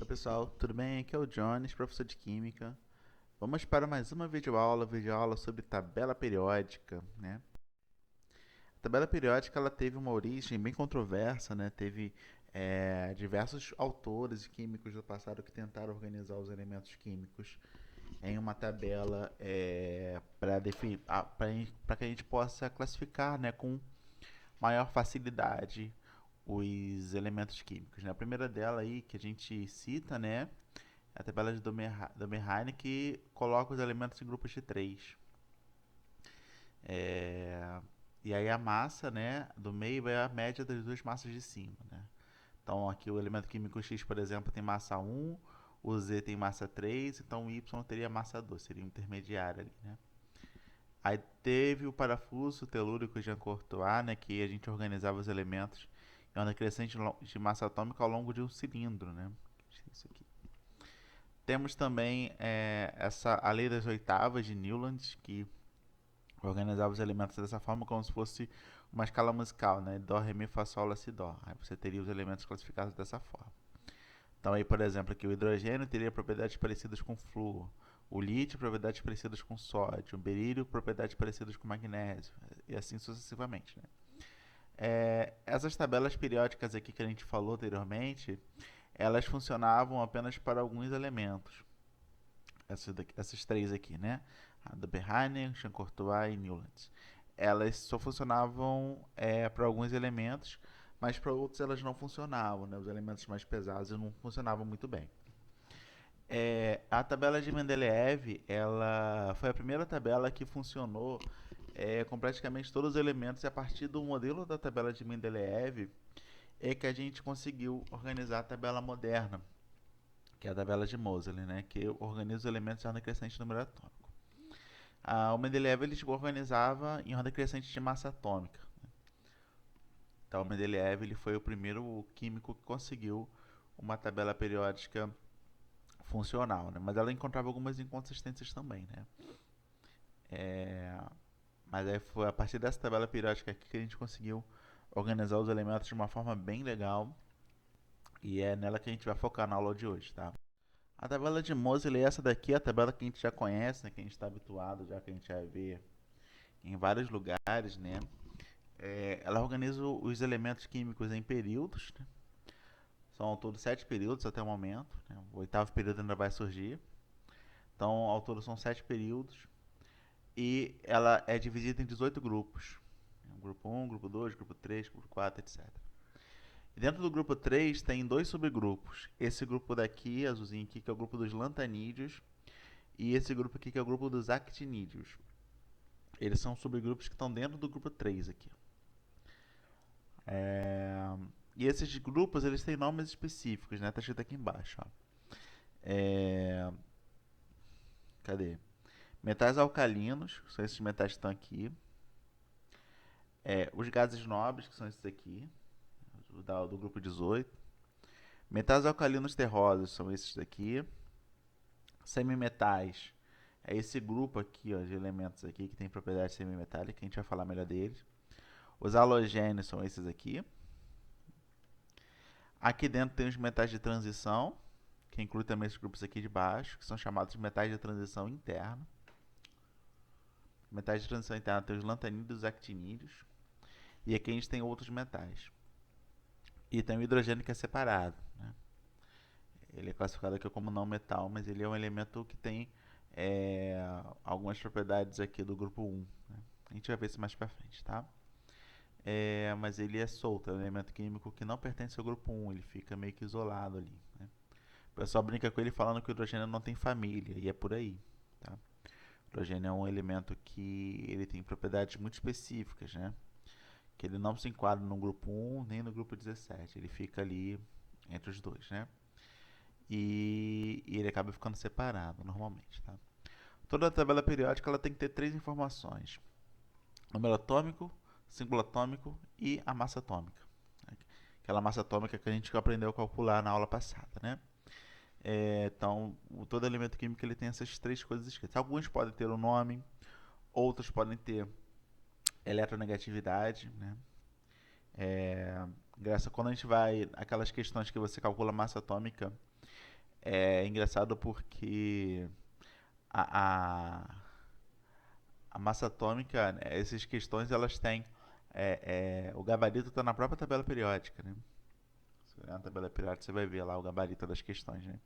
Oi pessoal, tudo bem? Aqui é o Jones, professor de Química. Vamos para mais uma videoaula sobre tabela periódica, né? A tabela periódica ela teve uma origem bem controversa, né? Teve diversos autores e químicos do passado que tentaram organizar os elementos químicos em uma tabela para que a gente possa classificar, né, com maior facilidade os elementos químicos, né? A primeira dela aí que a gente cita, né, é a tabela de Domerheim que coloca os elementos em grupos de 3. É, e aí a massa, né, do meio é a média das duas massas de cima, né? Então aqui o elemento químico X, por exemplo, tem massa 1, o Z tem massa 3, então o Y teria massa 2, seria um intermediário ali, né? Aí teve o parafuso telúrico de Jean-Courtois, né, que a gente organizava os elementos em onda crescente de massa atômica ao longo de um cilindro, né? Isso aqui. Temos também a lei das oitavas de Newland, que organizava os elementos dessa forma como se fosse uma escala musical, né? Dó, ré, mi, fá, sol, lá, si, dó. Aí você teria os elementos classificados dessa forma. Então aí, por exemplo, aqui o hidrogênio teria propriedades parecidas com flúor, o lítio propriedades parecidas com sódio, o berílio propriedades parecidas com magnésio, e assim sucessivamente, né? Essas tabelas periódicas aqui que a gente falou anteriormente, elas funcionavam apenas para alguns elementos. Essas três aqui, né? A do Berhane, Chancourtois e Newlands. Elas só funcionavam para alguns elementos, mas para outros elas não funcionavam, né? Os elementos mais pesados não funcionavam muito bem. A tabela de Mendeleev, ela foi a primeira tabela que funcionou com praticamente todos os elementos, e a partir do modelo da tabela de Mendeleev é que a gente conseguiu organizar a tabela moderna, que é a tabela de Moseley, né, que organiza os elementos em ordem crescente número atômico. O Mendeleev ele organizava em ordem crescente de massa atômica. Então, o Mendeleev ele foi o primeiro químico que conseguiu uma tabela periódica funcional, né? Mas ela encontrava algumas inconsistências também, né? Mas aí foi a partir dessa tabela periódica aqui que a gente conseguiu organizar os elementos de uma forma bem legal, e é nela que a gente vai focar na aula de hoje, tá? A tabela de Moseley, essa daqui é a tabela que a gente já conhece, né, que a gente está habituado, já que a gente vai ver em vários lugares, né? Ela organiza os elementos químicos em períodos, né? São ao todo 7 períodos até o momento, né? O oitavo período ainda vai surgir. Então, ao todo são 7 períodos. E ela é dividida em 18 grupos. Grupo 1, grupo 2, grupo 3, grupo 4, etc. E dentro do grupo 3 tem dois subgrupos. Esse grupo daqui, azulzinho aqui, que é o grupo dos lantanídeos, e esse grupo aqui que é o grupo dos actinídeos. Eles são subgrupos que estão dentro do grupo 3 aqui. E esses grupos eles têm nomes específicos, né? Tá escrito aqui embaixo. Ó. Cadê? Metais alcalinos, que são esses metais que estão aqui. Os gases nobres, que são esses aqui, do grupo 18. Metais alcalinos terrosos, são esses daqui. Semimetais, é esse grupo aqui, ó, de elementos aqui que tem propriedade semimetálica, a gente vai falar melhor deles. Os halogênios são esses aqui. Aqui dentro tem os metais de transição, que inclui também esses grupos aqui de baixo, que são chamados de metais de transição interna. Metais de transição interna tem os lantanídeos e os actinídeos. E aqui a gente tem outros metais. E tem o hidrogênio que é separado, né? Ele é classificado aqui como não metal, mas ele é um elemento que tem algumas propriedades aqui do grupo 1. Né? A gente vai ver isso mais pra frente, tá? Mas ele é solto, é um elemento químico que não pertence ao grupo 1, ele fica meio que isolado ali. Né? O pessoal brinca com ele falando que o hidrogênio não tem família, e é por aí. Tá? O hidrogênio é um elemento que ele tem propriedades muito específicas, né? Que ele não se enquadra no grupo 1 nem no grupo 17, ele fica ali entre os dois, né? E ele acaba ficando separado normalmente, tá? Toda tabela periódica ela tem que ter três informações: número atômico, símbolo atômico e a massa atômica. Aquela massa atômica que a gente aprendeu a calcular na aula passada, né? Então, todo elemento químico ele tem essas três coisas escritas. Alguns podem ter um nome, outros podem ter eletronegatividade, né? Quando a gente vai aquelas questões que você calcula a massa atômica, é engraçado porque a, a, a massa atômica, né, essas questões elas têm o gabarito está na própria tabela periódica, né? Se olhar na tabela periódica você vai ver lá o gabarito das questões, né?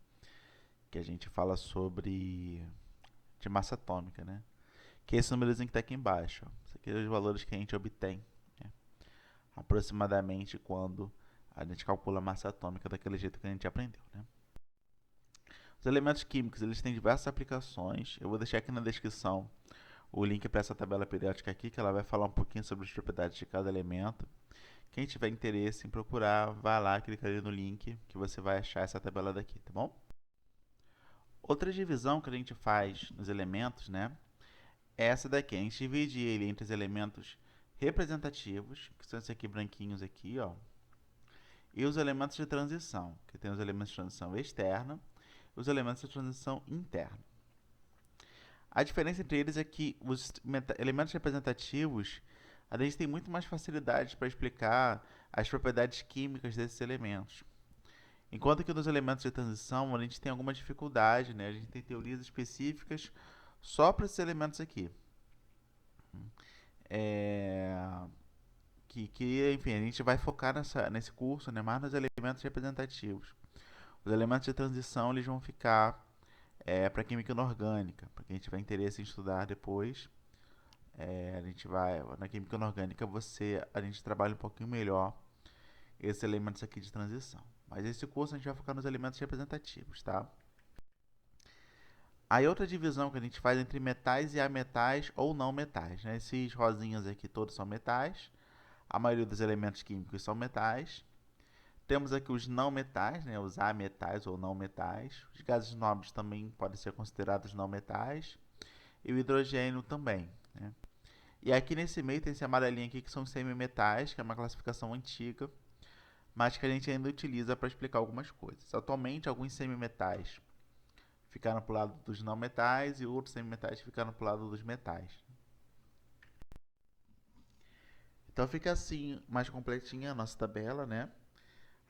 Que a gente fala sobre de massa atômica, né? Que é esse númerozinho que está aqui embaixo. Ó. Isso aqui é os valores que a gente obtém, né? Aproximadamente quando a gente calcula a massa atômica daquele jeito que a gente aprendeu, né? Os elementos químicos eles têm diversas aplicações. Eu vou deixar aqui na descrição o link para essa tabela periódica aqui, que ela vai falar um pouquinho sobre as propriedades de cada elemento. Quem tiver interesse em procurar, vai lá, clica ali no link que você vai achar essa tabela daqui, tá bom? Outra divisão que a gente faz nos elementos, né, é essa daqui. A gente divide ele entre os elementos representativos, que são esses aqui branquinhos aqui, ó, e os elementos de transição, que tem os elementos de transição externa e os elementos de transição interna. A diferença entre eles é que os elementos representativos, a gente tem muito mais facilidade para explicar as propriedades químicas desses elementos. Enquanto que nos elementos de transição, a gente tem alguma dificuldade, né? A gente tem teorias específicas só para esses elementos aqui. É... enfim, a gente vai focar nesse curso, né, mais nos elementos representativos. Os elementos de transição eles vão ficar para química inorgânica, para quem tiver interesse em estudar depois. A gente vai na química inorgânica a gente trabalha um pouquinho melhor esses elementos aqui de transição. Mas esse curso a gente vai focar nos elementos representativos, tá? Aí outra divisão que a gente faz entre metais e ametais ou não metais, né? Esses rosinhas aqui todos são metais. A maioria dos elementos químicos são metais. Temos aqui os não metais, né? Os ametais ou não metais. Os gases nobres também podem ser considerados não metais. E o hidrogênio também, né? E aqui nesse meio tem esse amarelinho aqui que são semimetais, que é uma classificação antiga, mas que a gente ainda utiliza para explicar algumas coisas. Atualmente, alguns semimetais ficaram para o lado dos não metais e outros semimetais ficaram para o lado dos metais. Então fica assim, mais completinha a nossa tabela, né?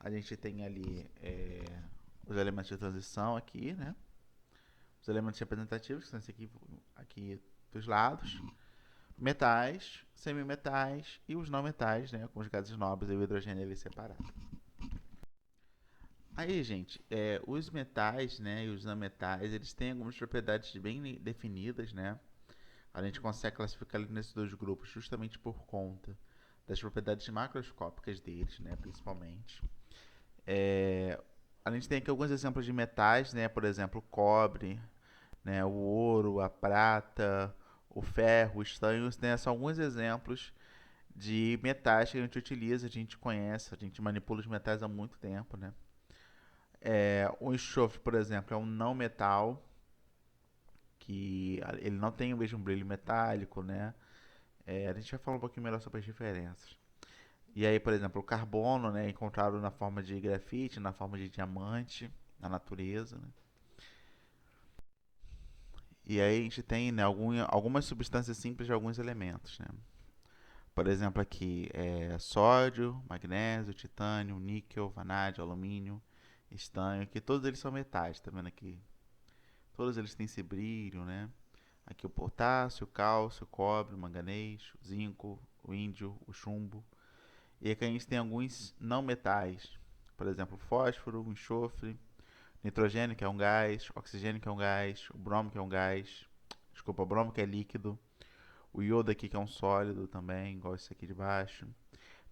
A gente tem ali os elementos de transição aqui, né? Os elementos representativos, que são esses aqui dos lados. Metais, semimetais e os não metais, né? Com os gases nobres e o hidrogênio ali separado. Aí, gente, os metais, né, e os não metais, eles têm algumas propriedades bem definidas, né? A gente consegue classificar eles nesses dois grupos justamente por conta das propriedades macroscópicas deles, né, principalmente. A gente tem aqui alguns exemplos de metais, né, por exemplo, o cobre, né, o ouro, a prata, o ferro, o estanho, né, são alguns exemplos de metais que a gente utiliza, a gente conhece, a gente manipula os metais há muito tempo, né? O enxofre, por exemplo, é um não metal que ele não tem o mesmo brilho metálico, né? A gente vai falar um pouquinho melhor sobre as diferenças. E aí, por exemplo, o carbono, né, encontrado na forma de grafite, na forma de diamante, na natureza, né? E aí a gente tem, né, algumas substâncias simples de alguns elementos, né? Por exemplo, aqui sódio, magnésio, titânio, níquel, vanádio, alumínio, estanho, que todos eles são metais, tá vendo aqui? Todos eles têm esse brilho, né? Aqui o potássio, o cálcio, o cobre, o manganês, o zinco, o índio, o chumbo. E aqui a gente tem alguns não metais, por exemplo, o fósforo, o enxofre, nitrogênio, que é um gás, oxigênio, que é um gás, o bromo, que é um gás, desculpa, o bromo, que é líquido, o iodo aqui, que é um sólido também, igual esse aqui de baixo.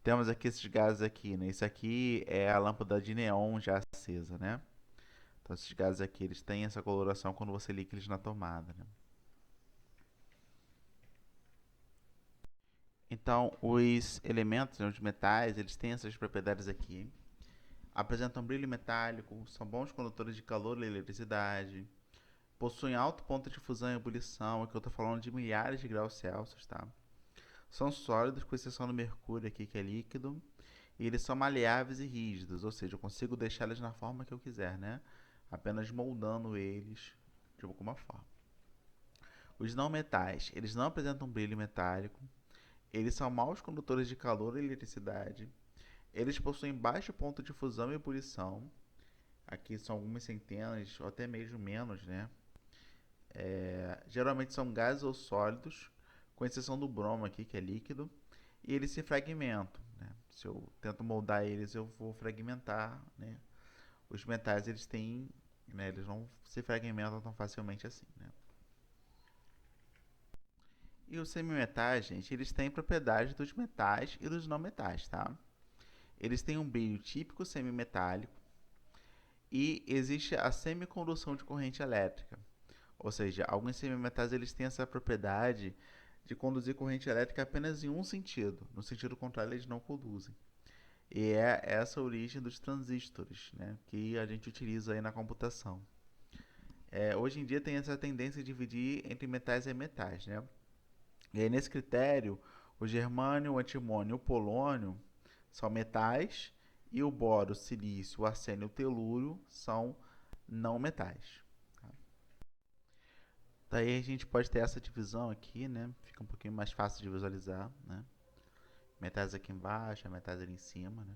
Temos aqui esses gases aqui, né? Esse aqui é a lâmpada de neon já acesa, né? Então esses gases aqui, eles têm essa coloração quando você liga eles na tomada, né? Então, os elementos, né, os metais, eles têm essas propriedades aqui. Apresentam brilho metálico, são bons condutores de calor e eletricidade, possuem alto ponto de fusão e ebulição, aqui eu estou falando de milhares de graus Celsius, tá? São sólidos, com exceção do mercúrio aqui, que é líquido, e eles são maleáveis e rígidos, ou seja, eu consigo deixar eles na forma que eu quiser, né? Apenas moldando eles de alguma forma. Os não metais, eles não apresentam brilho metálico, eles são maus condutores de calor e eletricidade, eles possuem baixo ponto de fusão e ebulição, aqui são algumas centenas, ou até mesmo menos, né? Geralmente são gases ou sólidos, com exceção do bromo aqui, que é líquido, e eles se fragmentam, né? Se eu tento moldar eles, eu vou fragmentar, né? Os metais, eles têm, né? Eles não se fragmentam tão facilmente assim, né? E os semimetais, gente, eles têm propriedades dos metais e dos não metais, tá? Eles têm um brilho típico semimetálico e existe a semicondução de corrente elétrica. Ou seja, alguns semimetais eles têm essa propriedade de conduzir corrente elétrica apenas em um sentido. No sentido contrário, eles não conduzem. E é essa a origem dos transistores, né, que a gente utiliza aí na computação. Hoje em dia tem essa tendência de dividir entre metais e metais, né? E aí, nesse critério, o germânio, o antimônio e o polônio são metais e o boro, o silício, o arsênio e o telúrio são não metais. Tá? Daí a gente pode ter essa divisão aqui, né? Fica um pouquinho mais fácil de visualizar, né? Metais aqui embaixo, metais ali em cima, né?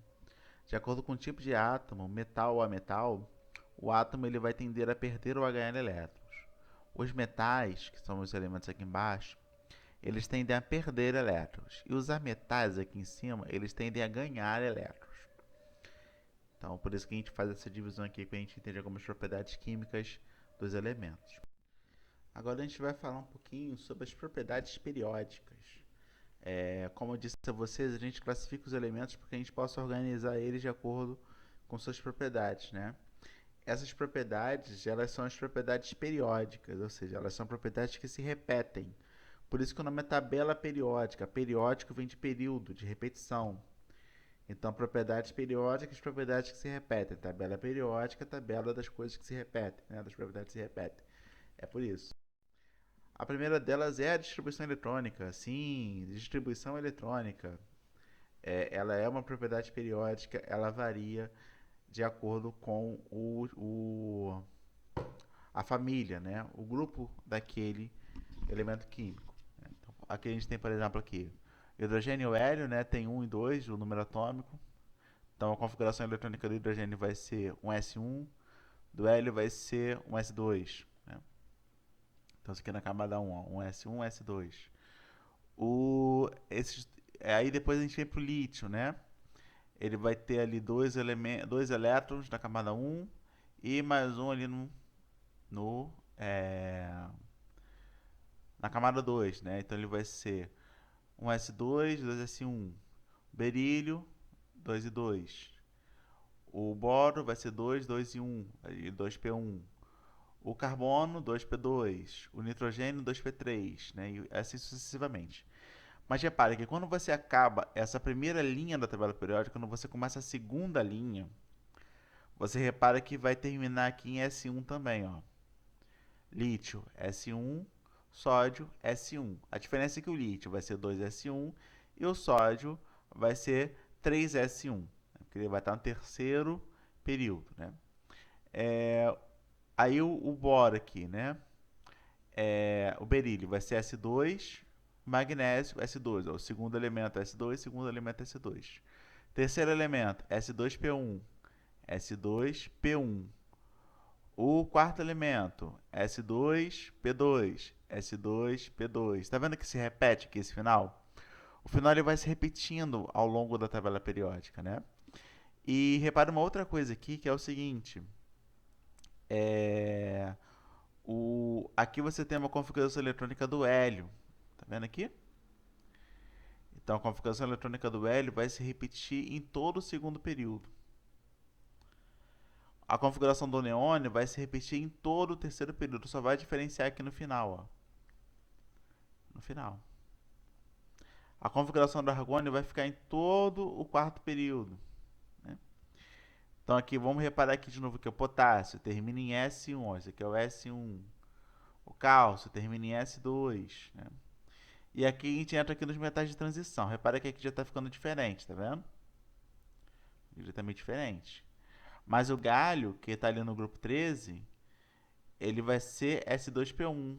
De acordo com o tipo de átomo, metal ou ametal, o átomo ele vai tender a perder ou a ganhar elétrons. Os metais, que são os elementos aqui embaixo, eles tendem a perder elétrons. E os ametais aqui em cima, eles tendem a ganhar elétrons. Então, por isso que a gente faz essa divisão aqui, para a gente entender algumas propriedades químicas dos elementos. Agora a gente vai falar um pouquinho sobre as propriedades periódicas. Como eu disse a vocês, a gente classifica os elementos porque a gente possa organizar eles de acordo com suas propriedades, né? Essas propriedades, elas são as propriedades periódicas, ou seja, elas são propriedades que se repetem. Por isso que o nome é tabela periódica. Periódico vem de período, de repetição. Então, propriedades periódicas, propriedades que se repetem. Tabela periódica, tabela das coisas que se repetem, né? Das propriedades que se repetem. É por isso. A primeira delas é a distribuição eletrônica. Sim, distribuição eletrônica. Ela é uma propriedade periódica, ela varia de acordo com a família, né? O grupo daquele elemento químico. Então, aqui a gente tem, por exemplo, aqui, hidrogênio e hélio, né? Tem 1 e 2, o número atômico. Então a configuração eletrônica do hidrogênio vai ser um S1, do hélio vai ser um S2. Né? Então isso aqui na camada 1, ó, um S1, um S2. Aí depois a gente vem para o lítio, né? Ele vai ter ali dois elétrons na camada 1 e mais um ali no, é, na camada 2, né? Então ele vai ser um S2, 2S1. Berílio, 2 e 2. O boro vai ser 2, 2 e 1, 2p1. O carbono, 2p2. O nitrogênio, 2p3, né? E assim sucessivamente. Mas repare que quando você acaba essa primeira linha da tabela periódica, quando você começa a segunda linha, você repara que vai terminar aqui em S1 também, ó. Lítio, S1, sódio, S1. A diferença é que o lítio vai ser 2S1 e o sódio vai ser 3S1, porque ele vai estar no terceiro período, né? Aí o boro aqui, né? O berílio vai ser S2, magnésio S2, ó, o segundo elemento S2, segundo elemento S2. Terceiro elemento S2P1, S2P1. O quarto elemento S2P2, S2P2. Tá vendo que se repete aqui esse final? O final ele vai se repetindo ao longo da tabela periódica, né? E repara uma outra coisa aqui, que é o seguinte. Aqui você tem uma configuração eletrônica do hélio. Tá vendo aqui? Então, a configuração eletrônica do hélio vai se repetir em todo o segundo período. A configuração do neônio vai se repetir em todo o terceiro período. Só vai diferenciar aqui no final, ó. No final. A configuração do argônio vai ficar em todo o quarto período. Né? Então, aqui, vamos reparar aqui de novo que o potássio termina em S1. Esse aqui é o S1. O cálcio termina em S2. Né? E aqui a gente entra aqui nos metais de transição. Repara que aqui já está ficando diferente, tá vendo? Já está meio diferente. Mas o galho, que está ali no grupo 13, ele vai ser S2P1.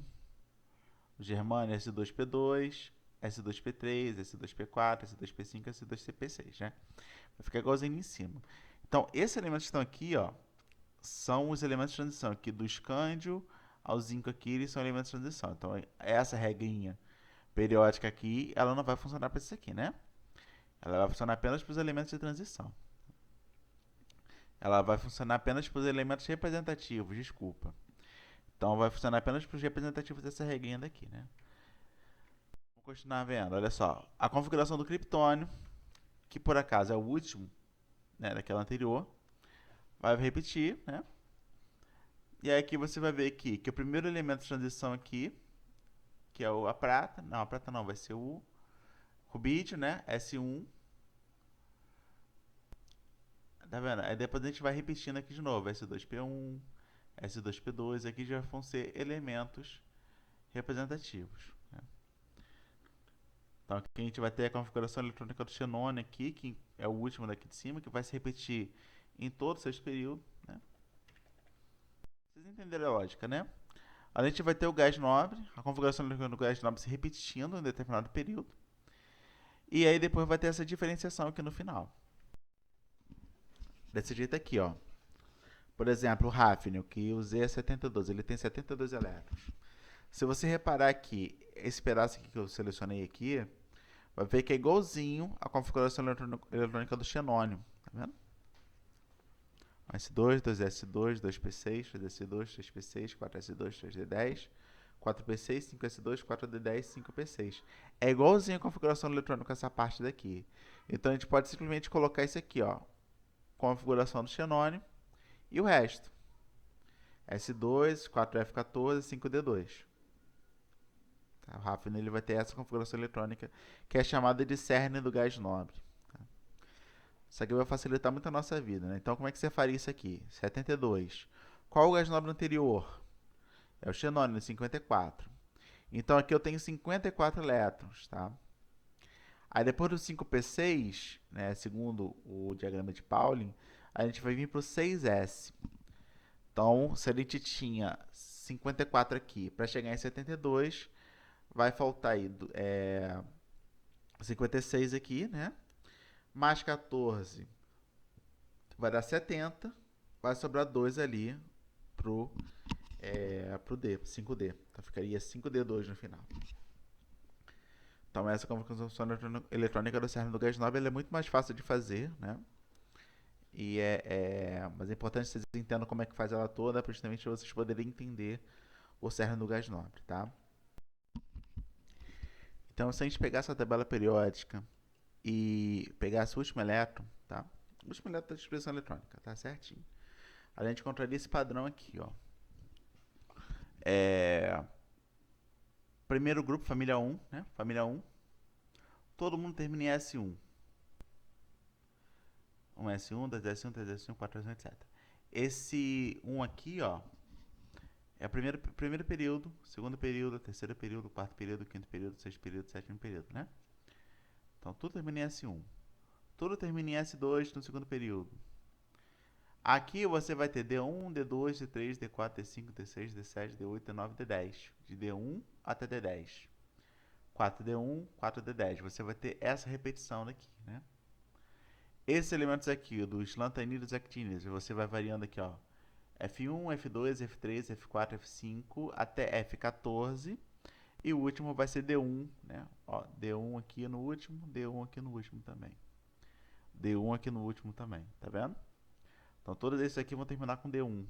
O germânio S2P2, S2P3, S2P4, S2P5, S2CP6, né? Vai ficar igualzinho em cima. Então, esses elementos que estão aqui, ó, são os elementos de transição. Aqui do escândio ao zinco aqui, eles são elementos de transição. Então, essa regrinha periódica aqui, ela não vai funcionar para isso aqui, né? Ela vai funcionar apenas para os elementos de transição. Ela vai funcionar apenas para os elementos representativos, desculpa. Então, vai funcionar apenas para os representativos dessa regrinha daqui, né? Vamos continuar vendo, olha só. A configuração do criptônio, que por acaso é o último, né, daquela anterior, vai repetir, né? E aí aqui você vai ver aqui que o primeiro elemento de transição aqui, que é a prata, não, a prata não, vai ser o rubídio, né? S1. Tá vendo? Aí depois a gente vai repetindo aqui de novo, S2P1, S2P2, aqui já vão ser elementos representativos, né? Então aqui a gente vai ter a configuração eletrônica do xenônio aqui, que é o último daqui de cima, que vai se repetir em todos os seus períodos, né? Vocês entenderam a lógica, né? A gente vai ter o gás nobre, a configuração do gás nobre se repetindo em determinado período. E aí depois vai ter essa diferenciação aqui no final. Desse jeito aqui, ó. Por exemplo, o hafnio, que o Z é 72, ele tem 72 elétrons. Se você reparar aqui, esse pedaço aqui que eu selecionei aqui, vai ver que é igualzinho à configuração eletrônica do xenônio, tá vendo? S2, 2S2, 2P6, 3S2, 3P6, 4S2, 3D10, 4P6, 5S2, 4D10, 5P6. É igualzinho a configuração eletrônica essa parte daqui. Então a gente pode simplesmente colocar isso aqui, ó, configuração do xenônio e o resto. S2, 4F14, 5D2. Tá? O hafnio ele vai ter essa configuração eletrônica que é chamada de cerne do gás nobre. Tá? Isso aqui vai facilitar muito a nossa vida, né? Então como é que você faria isso aqui? 72. Qual o gás nobre anterior? É o xenônio, 54. Então aqui eu tenho 54 elétrons, tá? Aí depois do 5p6, né, segundo o diagrama de Pauling, a gente vai vir para o 6s. Então, se a gente tinha 54 aqui, para chegar em 72, vai faltar aí 56 aqui, né? Mais 14 vai dar 70, vai sobrar 2 ali pro D, 5D. Então ficaria 5D2 no final. Então essa configuração eletrônica do cerne do gás nobre ela é muito mais fácil de fazer, né? E mas é importante que vocês entendam como é que faz ela toda, para justamente vocês poderem entender o cerne do gás nobre, tá? Então, se a gente pegar essa tabela periódica e pegar esse último elétron, tá? O último elétron da expressão eletrônica, tá certinho. A gente encontraria esse padrão aqui, ó. Primeiro grupo, família 1, né? Família 1. Todo mundo termina em S1. 1S1, 2S1, 3S1, 4S1, etc. Esse 1 aqui, ó, é o primeiro período, segundo período, terceiro período, quarto período, quinto período, sexto período, sétimo período, né? Então, tudo termina em S1. Tudo termina em S2 no segundo período. Aqui você vai ter D1, D2, D3, D4, D5, D6, D7, D8, D9, D10. De D1 até D10. 4D1, 4D10. Você vai ter essa repetição daqui, né? Esses elementos aqui, dos lantanídeos e actínidos, você vai variando aqui, ó. F1, F2, F3, F4, F5, até F14. E o último vai ser D1, né? Ó, D1 aqui no último, D1 aqui no último também. D1 aqui no último também, tá vendo? Então, todos esses aqui vão terminar com D1.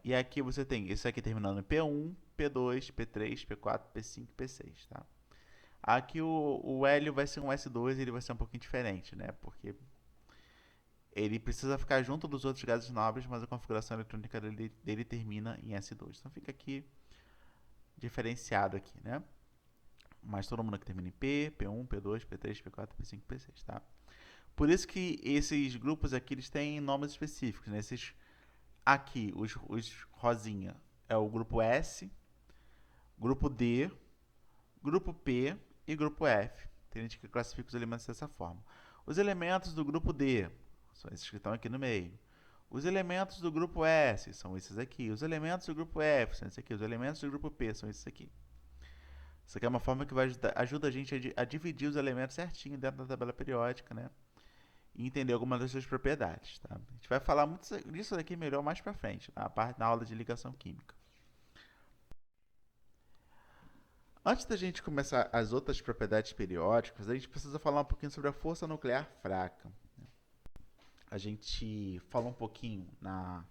E aqui você tem esse aqui terminando em P1, P2, P3, P4, P5, P6, tá? Aqui o hélio vai ser um S2 e ele vai ser um pouquinho diferente, né? Porque ele precisa ficar junto dos outros gases nobres, mas a configuração eletrônica dele termina em S2. Então fica aqui diferenciado aqui, né? Mas todo mundo aqui termina em P, P1, P2, P3, P4, P5, P6, tá? Por isso que esses grupos aqui eles têm nomes específicos, né? Esses aqui, os rosinha, é o grupo S, grupo D, grupo P e grupo F. Tem gente que classifica os elementos dessa forma. Os elementos do grupo D são esses que estão aqui no meio. Os elementos do grupo S são esses aqui. Os elementos do grupo F são esses aqui. Os elementos do grupo P são esses aqui. Isso aqui é uma forma que vai ajuda a gente a dividir os elementos certinho dentro da tabela periódica, né? e entender algumas das suas propriedades. Tá? A gente vai falar muito disso daqui melhor mais para frente, na aula de ligação química. Antes da gente começar as outras propriedades periódicas, a gente precisa falar um pouquinho sobre a força nuclear fraca. A gente falou um pouquinho na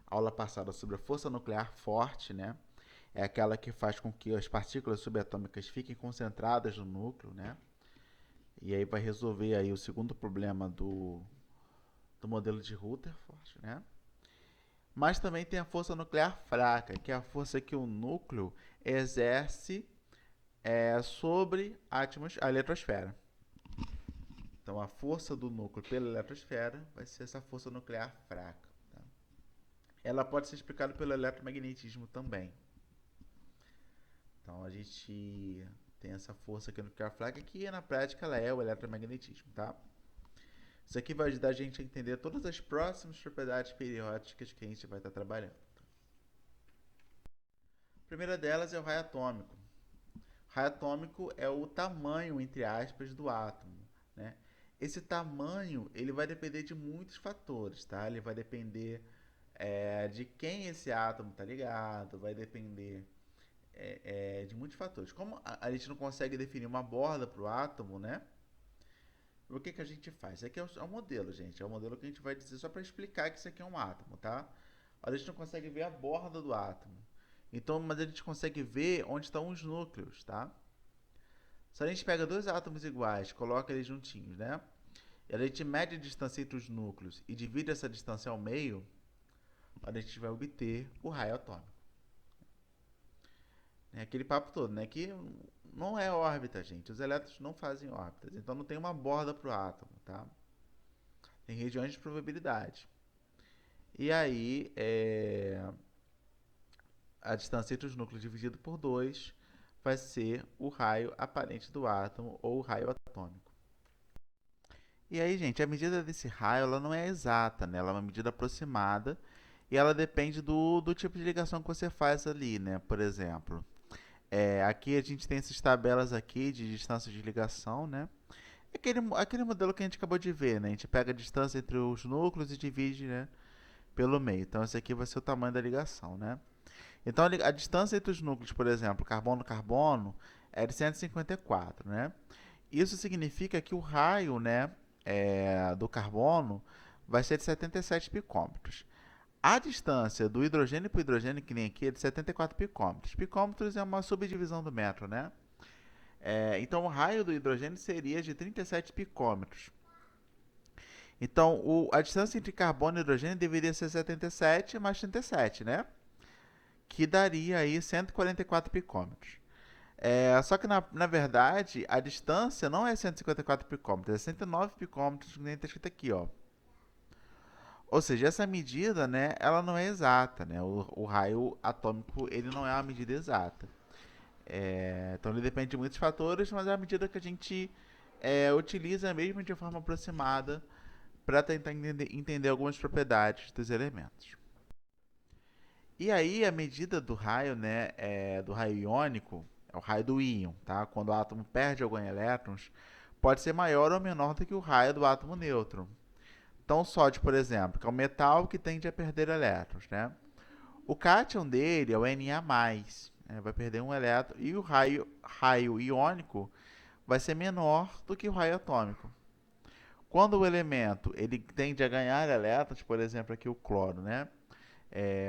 aula passada sobre a força nuclear forte, né? É aquela que faz com que as partículas subatômicas fiquem concentradas no núcleo, né? E aí vai resolver aí o segundo problema do modelo de Rutherford, né? Mas também tem a força nuclear fraca, que é a força que o núcleo exerce sobre a eletrosfera. Então, a força do núcleo pela eletrosfera vai ser essa força nuclear fraca. Tá? Ela pode ser explicada pelo eletromagnetismo também. Então, a gente tem essa força aqui nuclear fraca, que na prática ela é o eletromagnetismo. Tá? Isso aqui vai ajudar a gente a entender todas as próximas propriedades periódicas que a gente vai estar trabalhando. A primeira delas é o raio atômico. O raio atômico é o tamanho, entre aspas, do átomo. Né? Esse tamanho ele vai depender de muitos fatores, tá? Ele vai depender de quem esse átomo está ligado, vai depender de muitos fatores. Como a gente não consegue definir uma borda para o átomo, né? O que a gente faz? Isso aqui é um modelo, gente. É um modelo que a gente vai dizer só para explicar que isso aqui é um átomo, tá? A gente não consegue ver a borda do átomo. Então, mas a gente consegue ver onde estão os núcleos, tá? Se a gente pega dois átomos iguais, coloca eles juntinhos, né? E a gente mede a distância entre os núcleos e divide essa distância ao meio, a gente vai obter o raio atômico. É aquele papo todo, né? Que não é órbita, gente. Os elétrons não fazem órbitas. Então não tem uma borda para o átomo, tá? Tem regiões de probabilidade. E aí, a distância entre os núcleos dividido por 2 vai ser o raio aparente do átomo ou o raio atômico. E aí, gente, a medida desse raio ela não é exata, né? Ela é uma medida aproximada e ela depende do tipo de ligação que você faz ali, né? Por exemplo, aqui a gente tem essas tabelas aqui de distância de ligação, né? Aquele modelo que a gente acabou de ver, né? A gente pega a distância entre os núcleos e divide, né, pelo meio. Então, esse aqui vai ser o tamanho da ligação, né? Então, a distância entre os núcleos, por exemplo, carbono-carbono, é de 154, né? Isso significa que o raio, né, do carbono vai ser de 77 picômetros. A distância do hidrogênio para o hidrogênio, que nem aqui, é de 74 picômetros. Picômetros é uma subdivisão do metro, né? Então, o raio do hidrogênio seria de 37 picômetros. Então, a distância entre carbono e hidrogênio deveria ser 77 mais 37, né? Que daria aí 144 picômetros. Só que, na verdade, a distância não é 154 picômetros, é 109 picômetros, que nem está escrito aqui, ó. Ou seja, essa medida, né, ela não é exata, né? O raio atômico, ele não é uma medida exata. Então, ele depende de muitos fatores, mas é a medida que a gente utiliza mesmo de forma aproximada para tentar entender algumas propriedades dos elementos. E aí, a medida do raio, né, do raio iônico, é o raio do íon, tá? Quando o átomo perde alguns elétrons, pode ser maior ou menor do que o raio do átomo nêutron. Então, o sódio, por exemplo, que é um metal que tende a perder elétrons, né? O cátion dele é o Na+, né? Vai perder um elétron, e o raio iônico vai ser menor do que o raio atômico. Quando o elemento ele tende a ganhar elétrons, por exemplo, aqui o cloro, né?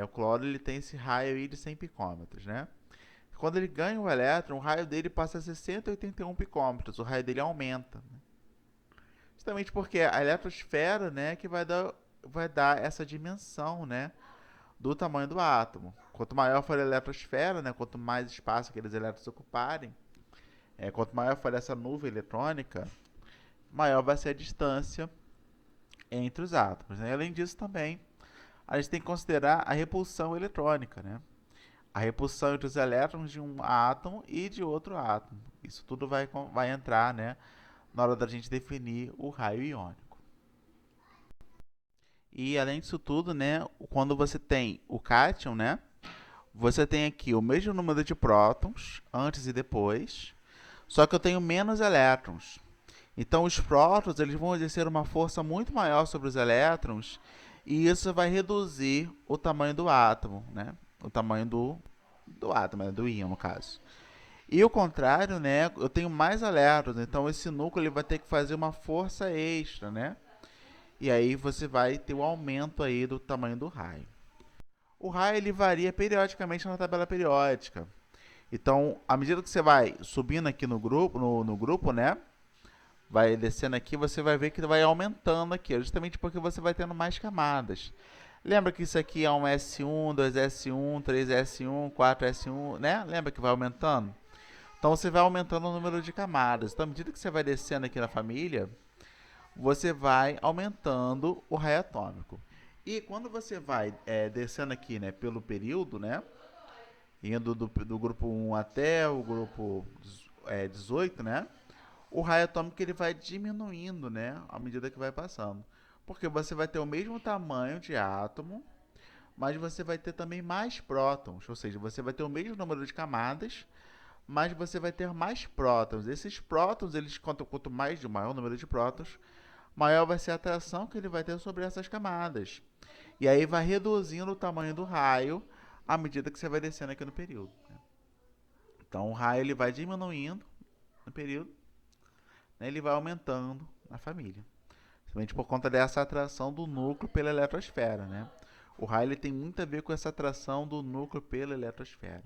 O cloro ele tem esse raio aí de 100 picômetros, né? Quando ele ganha o elétron, o raio dele passa a ser 181 picômetros, o raio dele aumenta. Né? Justamente porque a eletrosfera, né, que vai dar essa dimensão, né, do tamanho do átomo. Quanto maior for a eletrosfera, né, quanto mais espaço aqueles elétrons ocuparem, quanto maior for essa nuvem eletrônica, maior vai ser a distância entre os átomos. Né? Além disso, também, a gente tem que considerar a repulsão eletrônica, né? A repulsão entre os elétrons de um átomo e de outro átomo. Isso tudo vai entrar, né, na hora da gente definir o raio iônico. E além disso tudo, né, quando você tem o cátion, né, você tem aqui o mesmo número de prótons antes e depois, só que eu tenho menos elétrons. Então os prótons eles vão exercer uma força muito maior sobre os elétrons e isso vai reduzir o tamanho do átomo, né? O tamanho do átomo, né? Do íon no caso. E o contrário, né? Eu tenho mais elétrons, então esse núcleo ele vai ter que fazer uma força extra, né? E aí você vai ter o aumento aí do tamanho do raio. O raio ele varia periodicamente na tabela periódica. Então, à medida que você vai subindo aqui no grupo, né? Vai descendo aqui, você vai ver que vai aumentando aqui, justamente porque você vai tendo mais camadas. Lembra que isso aqui é um S1, 2S1, 3S1, 4S1, né? Lembra que vai aumentando? Então você vai aumentando o número de camadas. Então, à medida que você vai descendo aqui na família, você vai aumentando o raio atômico. E quando você vai descendo aqui, né, pelo período, né, indo do grupo 1 até o grupo 18, né, o raio atômico ele vai diminuindo, né, à medida que vai passando. Porque você vai ter o mesmo tamanho de átomo, mas você vai ter também mais prótons, ou seja, você vai ter o mesmo número de camadas, mas você vai ter mais prótons. Esses prótons, eles quanto mais de maior número de prótons, maior vai ser a atração que ele vai ter sobre essas camadas. E aí vai reduzindo o tamanho do raio à medida que você vai descendo aqui no período. Então o raio ele vai diminuindo no período, né, ele vai aumentando na família. Principalmente por conta dessa atração do núcleo pela eletrosfera, né? O raio ele tem muito a ver com essa atração do núcleo pela eletrosfera.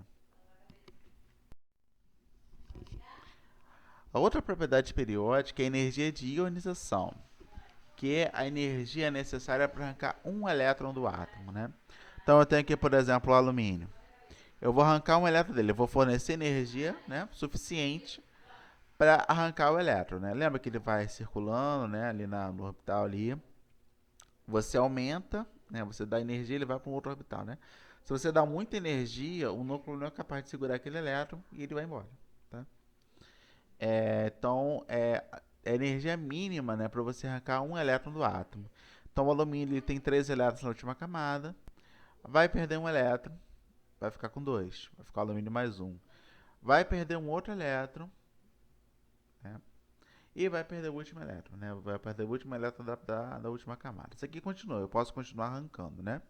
A outra propriedade periódica é a energia de ionização, que é a energia necessária para arrancar um elétron do átomo, né? Então eu tenho aqui, por exemplo, o alumínio. Eu vou arrancar um elétron dele, eu vou fornecer energia, né, suficiente para arrancar o elétron, né? Lembra que ele vai circulando, né, ali no orbital ali. Você aumenta, né, você dá energia, ele vai para um outro orbital, né? Se você dá muita energia, o núcleo não é capaz de segurar aquele elétron e ele vai embora, tá? Então, é a energia mínima, né, para você arrancar um elétron do átomo. Então, o alumínio ele tem 3 elétrons na última camada, vai perder um elétron, vai ficar com 2, vai ficar o alumínio mais um. Vai perder um outro elétron, né, e vai perder o último elétron, né, vai perder o último elétron da última camada. Isso aqui continua, eu posso continuar arrancando, né?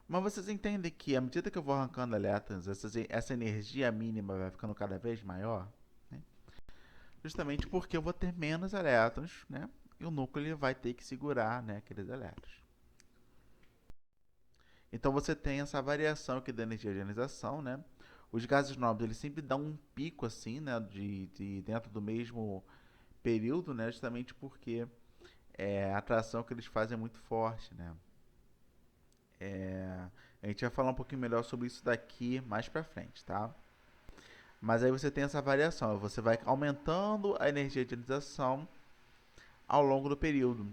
Mas vocês entendem que à medida que eu vou arrancando elétrons, essa energia mínima vai ficando cada vez maior, né? Justamente porque eu vou ter menos elétrons, né? E o núcleo ele vai ter que segurar, né, aqueles elétrons. Então você tem essa variação aqui da energia de ionização, né? Os gases nobres eles sempre dão um pico assim, né, de dentro do mesmo período, né? Justamente porque a atração que eles fazem é muito forte, né? A gente vai falar um pouquinho melhor sobre isso daqui mais pra frente, tá? Mas aí você tem essa variação, você vai aumentando a energia de ionização ao longo do período.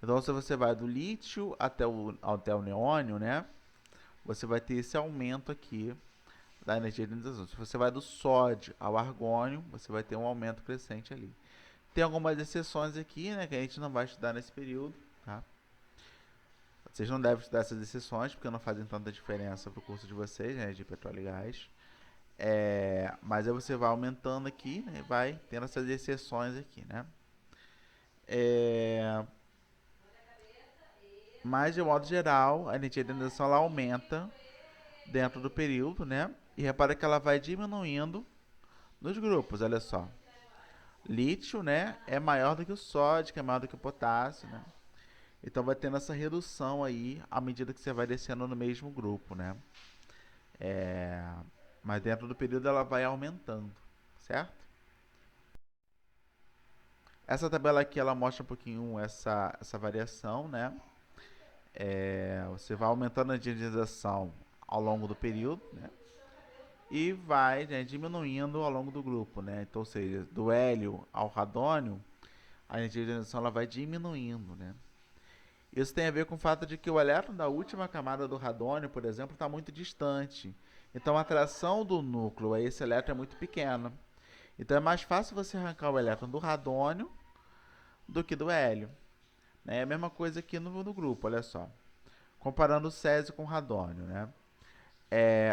Então, se você vai do lítio até o neônio, né? Você vai ter esse aumento aqui da energia de ionização. Se você vai do sódio ao argônio, você vai ter um aumento crescente ali. Tem algumas exceções aqui, né? Que a gente não vai estudar nesse período, tá? Vocês não devem estudar essas exceções, porque não fazem tanta diferença para o curso de vocês, né? De petróleo e gás. Mas aí você vai aumentando aqui, né? Vai tendo essas exceções aqui, né? É, mas de modo geral, a energia de ionização ela aumenta dentro do período, né? E repara que ela vai diminuindo nos grupos, olha só. Lítio, né, é maior do que o sódio, que é maior do que o potássio, né? Então vai tendo essa redução aí à medida que você vai descendo no mesmo grupo, né? É, mas dentro do período ela vai aumentando, certo? Essa tabela aqui ela mostra um pouquinho essa variação, né? Você vai aumentando a ionização ao longo do período, né? E vai, né, diminuindo ao longo do grupo, né? Então, ou seja, do hélio ao radônio, a energia de ionização ela vai diminuindo, né? Isso tem a ver com o fato de que o elétron da última camada do radônio, por exemplo, está muito distante. Então, a atração do núcleo a esse elétron é muito pequena. Então, é mais fácil você arrancar o elétron do radônio do que do hélio. É a mesma coisa aqui no grupo, olha só. Comparando o césio com o radônio, né?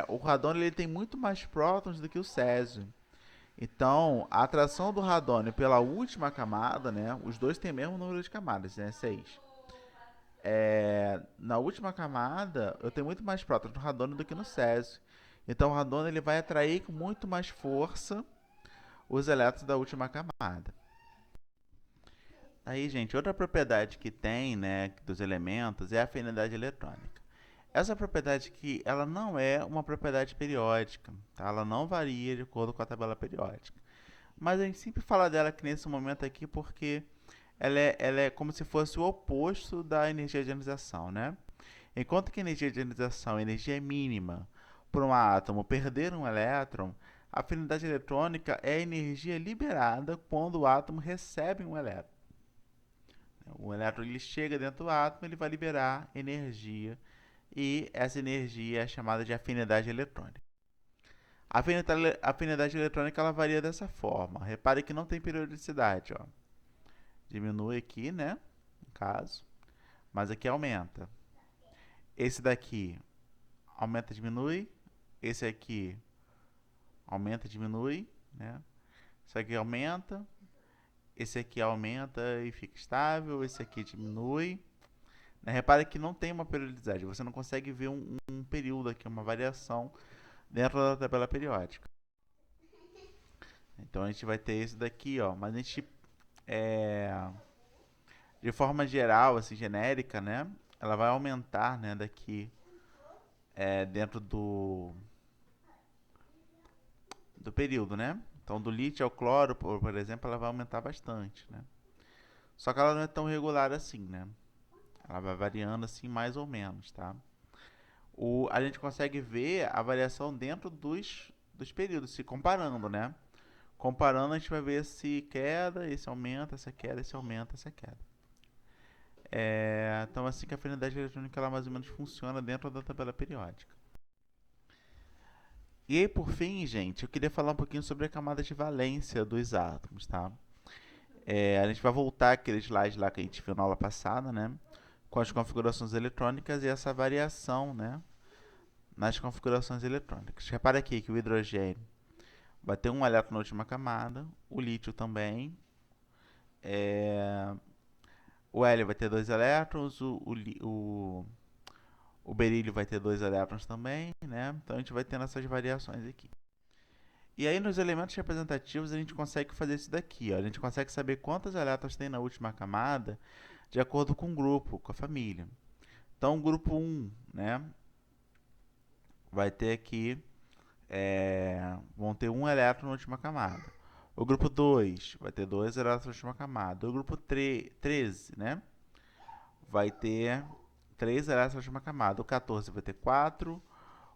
O radônio ele tem muito mais prótons do que o césio. Então, a atração do radônio pela última camada, né? Os dois têm o mesmo número de camadas, né? 6. Na última camada, eu tenho muito mais prótons no radônio do que no césio. Então, o radônio ele vai atrair com muito mais força os elétrons da última camada. Aí, gente, outra propriedade que tem, né, dos elementos é a afinidade eletrônica. Essa propriedade aqui, ela não é uma propriedade periódica, tá? Ela não varia de acordo com a tabela periódica. Mas a gente sempre fala dela aqui nesse momento aqui porque ela é como se fosse o oposto da energia de ionização, né? Enquanto que a energia de ionização é energia mínima para um átomo perder um elétron, a afinidade eletrônica é a energia liberada quando o átomo recebe um elétron. O elétron ele chega dentro do átomo, ele vai liberar energia e essa energia é chamada de afinidade eletrônica. A afinidade eletrônica ela varia dessa forma. Repare que não tem periodicidade, ó. Diminui aqui, né? No caso, mas aqui aumenta. Esse daqui aumenta, diminui. Esse aqui aumenta, diminui, né? Esse aqui aumenta. Esse aqui aumenta e fica estável. Esse aqui diminui. Repare que não tem uma periodicidade. Você não consegue ver um período aqui, uma variação dentro da tabela periódica. Então a gente vai ter esse daqui, ó. Mas a gente, de forma geral, assim, genérica, né? Ela vai aumentar, né? Daqui, dentro do período, né? Então do lítio ao cloro, por exemplo, ela vai aumentar bastante, né? Só que ela não é tão regular assim, né? Ela vai variando assim mais ou menos, tá? A gente consegue ver a variação dentro dos períodos, se comparando, né? Comparando, a gente vai ver se queda, esse aumenta, essa queda, esse aumenta, essa queda. Então, assim que a afinidade eletrônica ela mais ou menos funciona dentro da tabela periódica. E aí, por fim, gente, eu queria falar um pouquinho sobre a camada de valência dos átomos, tá? A gente vai voltar àquele slide lá que a gente viu na aula passada, né? Com as configurações eletrônicas e essa variação, né? Nas configurações eletrônicas. Repara aqui que o hidrogênio vai ter um elétron na última camada, o lítio também, o hélio vai ter 2 elétrons, o berílio vai ter 2 elétrons também, né? Então a gente vai tendo essas variações aqui. E aí nos elementos representativos a gente consegue fazer isso daqui, ó. A gente consegue saber quantos elétrons tem na última camada de acordo com o grupo, com a família. Então o grupo 1, né, vai ter aqui, vão ter 1 elétron na última camada. O grupo 2 vai ter 2 elétrons na última camada. O grupo 13, né, vai ter 3 elétrons na última camada. O 14 vai ter 4.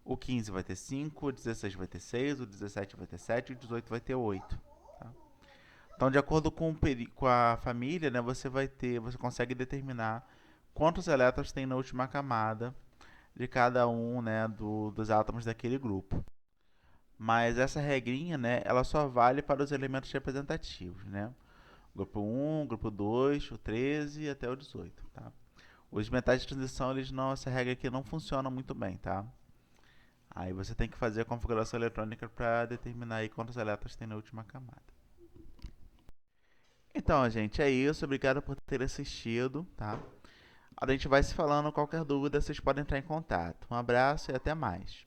O 15 vai ter 5. O 16 vai ter 6. O 17 vai ter 7. O 18 vai ter 8. Tá? Então, de acordo com a família, né, você consegue determinar quantos elétrons tem na última camada de cada um, né, dos átomos daquele grupo. Mas essa regrinha, né, ela só vale para os elementos representativos, né? Grupo 1, grupo 2, o 13 até o 18, tá? Os metais de transição, essa regra aqui não funciona muito bem, tá? Aí você tem que fazer a configuração eletrônica para determinar aí quantos elétrons tem na última camada. Então, gente, é isso. Obrigado por ter assistido, tá? A gente vai se falando. Qualquer dúvida, vocês podem entrar em contato. Um abraço e até mais.